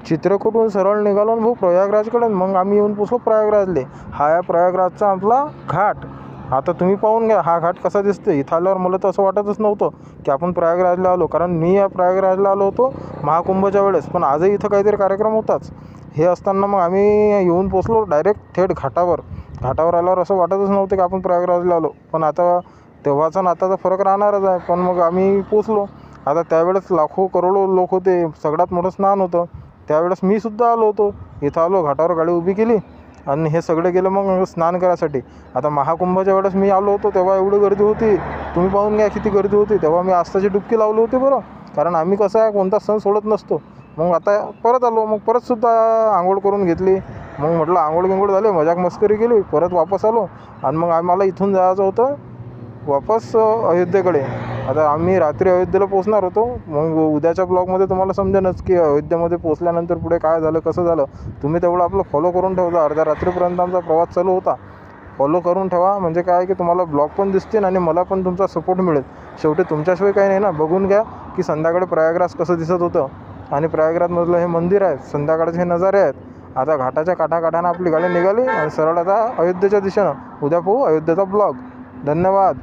चित्रकूटहून सरळ निघालो आणि भाऊ प्रयागराजकडे. मग आम्ही येऊन पोचलो प्रयागराजले. हा आहे प्रयागराजचा आपला घाट. आता तुम्ही पाहून घ्या हा घाट कसा दिसतो. इथं आल्यावर मला तर असं वाटतच नव्हतं की आपण प्रयागराजला आलो, कारण मी या प्रयागराजला आलो होतो महाकुंभच्या वेळेस, पण आजही इथं काहीतरी कार्यक्रम होताच. हे असताना मग आम्ही येऊन पोचलो डायरेक्ट थेट घाटावर. घाटावर आल्यावर असं वाटतच नव्हतं की आपण प्रयागराजला आलो, पण आता तेव्हाचा आणि आताचा फरक राहणारच आहे. पण मग आम्ही पोचलो. आता त्यावेळेस लाखो करोडो लोक होते, सगळ्यात मोठं स्नान होतं. त्यावेळेस मी सुद्धा आलो होतो. इथं आलो, घाटावर गाडी उभी केली आणि हे सगळे गेले मग स्नान करायसाठी. आता महाकुंभाच्या वेळेस मी आलो होतो तेव्हा एवढी गर्दी होती, तुम्ही पाहून घ्या किती गर्दी होती. तेव्हा मी आस्ताची डुबकी लावली होती बरं, कारण आम्ही कसं आहे कोणता सण सोडत नसतो. मग आता परत आलो, मग परतसुद्धा आंघोळ करून घेतली. मग म्हटलं आंघोळ गिंघोळ झाले, मजाक मस्करी केली, परत वापस आलो. आणि मग आम्हाला इथून जायचं होतं वापस अयोध्येकडे. आता आम्ही रात्री अयोध्येला पोचणार होतो. मग उद्याच्या ब्लॉगमध्ये तुम्हाला समजेनच की अयोध्येमध्ये पोचल्यानंतर पुढे काय झालं कसं झालं. तुम्ही तेवढं आपलं फॉलो करून ठेवता. अर्ध्या रात्रीपर्यंत आमचा प्रवास चालू होता. फॉलो करून ठेवा, म्हणजे काय की तुम्हाला ब्लॉग पण दिसतील आणि मला पण तुमचा सपोर्ट मिळेल. शेवटी तुमच्याशिवाय काही नाही ना. बघून घ्या की संध्याकाळी प्रयागराज कसं दिसत होतं, आणि प्रयागराजमधलं हे मंदिर आहे, संध्याकाळचे हे नजारे आहेत. आता घाटाच्या काठाकाठानं आपली गाडी निघाली आणि सरळ आता अयोध्येच्या दिशेनं. उद्या पाहू अयोध्येचा ब्लॉग. धन्यवाद.